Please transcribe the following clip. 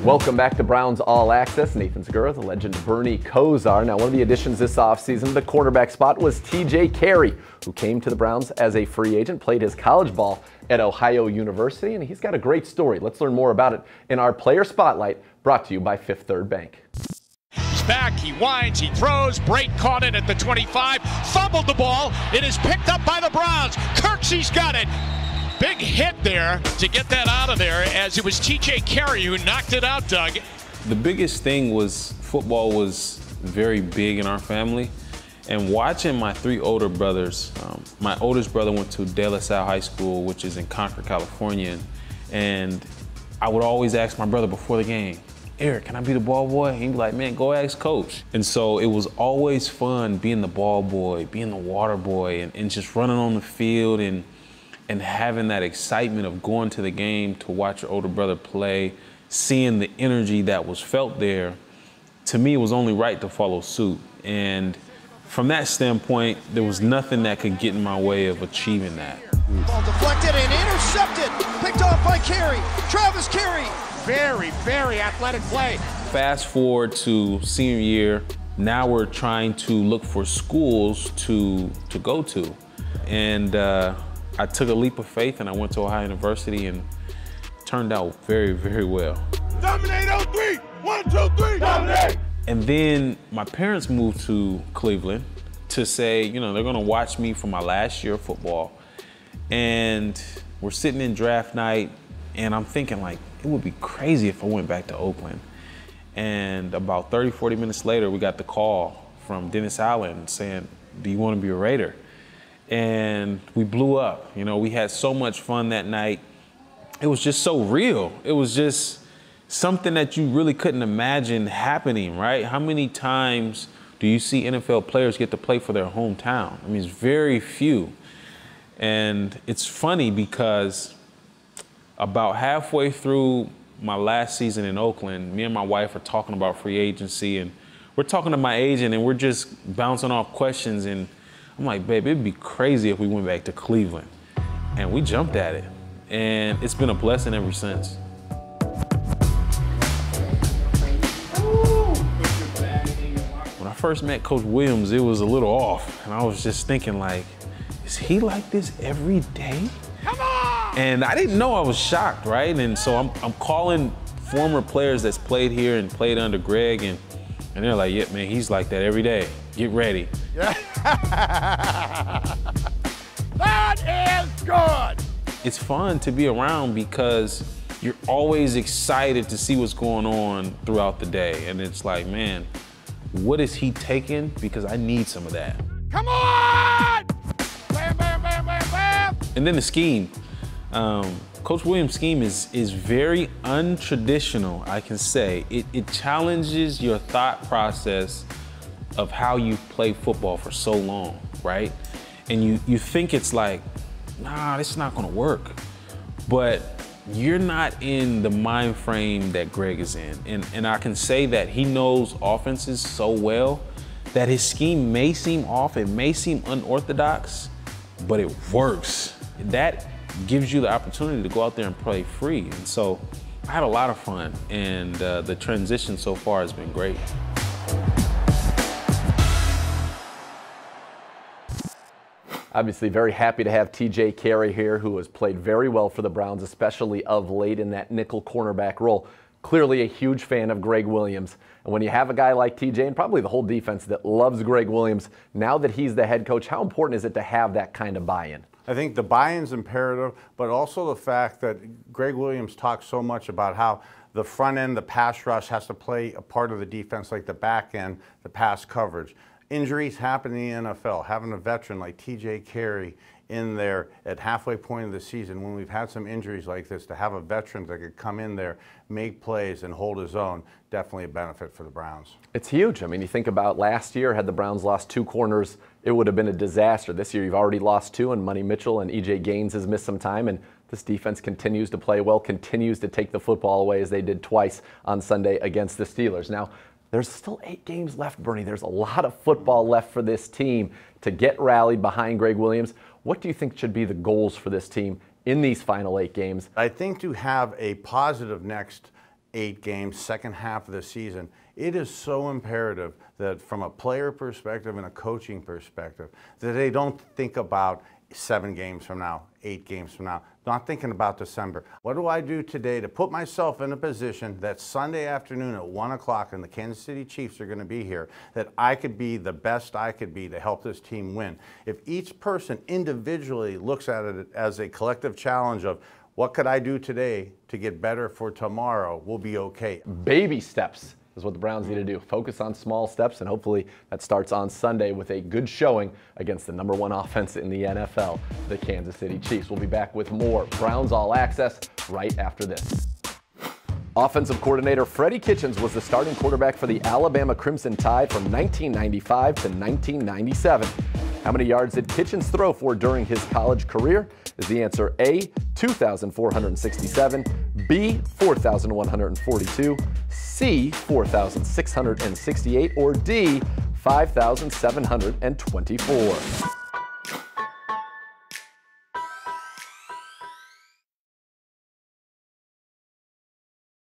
Welcome back to Browns All Access. Nathan Segura, the legend Bernie Kosar. Now, one of the additions this offseason, the cornerback spot, was TJ Carrie, who came to the Browns as a free agent, played his college ball at Ohio University, and he's got a great story. Let's learn more about it in our Player Spotlight, brought to you by Fifth Third Bank. He's back, he winds, he throws. Brate caught it at the 25, fumbled the ball. It is picked up by the Browns. Kirksey's got it. Big hit there to get that out of there, as it was TJ Carrie who knocked it out, Doug. The biggest thing was football was very big in our family. And watching my three older brothers, my oldest brother went to De La Salle High School, which is in Concord, California. And I would always ask my brother before the game, Eric, can I be the ball boy? He'd be like, man, go ask coach. And so it was always fun being the ball boy, being the water boy, and just running on the field and having that excitement of going to the game to watch your older brother play, seeing the energy that was felt there. To me, it was only right to follow suit. And from that standpoint, there was nothing that could get in my way of achieving that. Ball deflected and intercepted, picked off by Carrie. Travis Carrie. Very, very athletic play. Fast forward to senior year, now we're trying to look for schools to go to. And I took a leap of faith and I went to Ohio University, and it turned out very, very well. Dominate 03, 1, 2, 3, dominate! And then my parents moved to Cleveland to say, you know, they're gonna watch me for my last year of football. And we're sitting in draft night, and I'm thinking, like, it would be crazy if I went back to Oakland. And about 30, 40 minutes later, we got the call from Dennis Allen saying, do you wanna be a Raider? And we blew up. You know, we had so much fun that night. It was just so real. It was just something that you really couldn't imagine happening, right? How many times do you see NFL players get to play for their hometown? I mean, it's very few. And it's funny because about halfway through my last season in Oakland, me and my wife are talking about free agency, and we're talking to my agent, and we're just bouncing off questions, and I'm like, babe, it'd be crazy if we went back to Cleveland. And we jumped at it. And it's been a blessing ever since. When I first met Coach Williams, it was a little off. And I was just thinking, like, is he like this every day? Come on! And I didn't know. I was shocked, right? And so I'm calling former players that's played here and played under Greg, and they're like, yeah, man, he's like that every day. Get ready. Yeah. That is good. It's fun to be around because you're always excited to see what's going on throughout the day. And it's like, man, what is he taking? Because I need some of that. Come on! Bam, bam, bam, bam, bam! And then the scheme. Coach Williams' scheme is very untraditional, I can say. It challenges your thought process of how you've played football for so long, right? And you think it's like, nah, this is not gonna work. But you're not in the mind frame that Greg is in. And I can say that he knows offenses so well that his scheme may seem off, it may seem unorthodox, but it works. That gives you the opportunity to go out there and play free. And so I had a lot of fun, and the transition so far has been great. Obviously very happy to have TJ Carrie here, who has played very well for the Browns, especially of late in that nickel cornerback role. Clearly a huge fan of Greg Williams. And when you have a guy like TJ, and probably the whole defense that loves Greg Williams, now that he's the head coach, how important is it to have that kind of buy-in? I think the buy-in's imperative, but also the fact that Greg Williams talks so much about how the front end, the pass rush, has to play a part of the defense like the back end, the pass coverage. Injuries happen in the NFL. Having a veteran like TJ Carrie in there at halfway point of the season, when we've had some injuries like this, to have a veteran that could come in there, make plays, and hold his own, definitely a benefit for the Browns. It's huge. I mean, you think about last year, had the Browns lost 2 corners, it would have been a disaster. This year, you've already lost 2, and Money Mitchell and E.J. Gaines has missed some time, and this defense continues to play well, continues to take the football away, as they did twice on Sunday against the Steelers. Now, there's still 8 games left, Bernie. There's a lot of football left for this team to get rallied behind Greg Williams. What do you think should be the goals for this team in these final 8 games? I think to have a positive next 8 games, second half of the season. It is so imperative that from a player perspective and a coaching perspective, that they don't think about 7 games from now, 8 games from now, not thinking about December. What do I do today to put myself in a position that Sunday afternoon at 1 o'clock and the Kansas City Chiefs are going to be here, that I could be the best I could be to help this team win? If each person individually looks at it as a collective challenge of what could I do today to get better for tomorrow, we'll be okay. Baby steps is what the Browns need to do. Focus on small steps, and hopefully that starts on Sunday with a good showing against the #1 offense in the NFL, the Kansas City Chiefs. We'll be back with more Browns All Access right after this. Offensive coordinator Freddie Kitchens was the starting quarterback for the Alabama Crimson Tide from 1995 to 1997. How many yards did Kitchens throw for during his college career? Is the answer A, 2,467, B, 4,142, C, 4,668, or D, 5,724?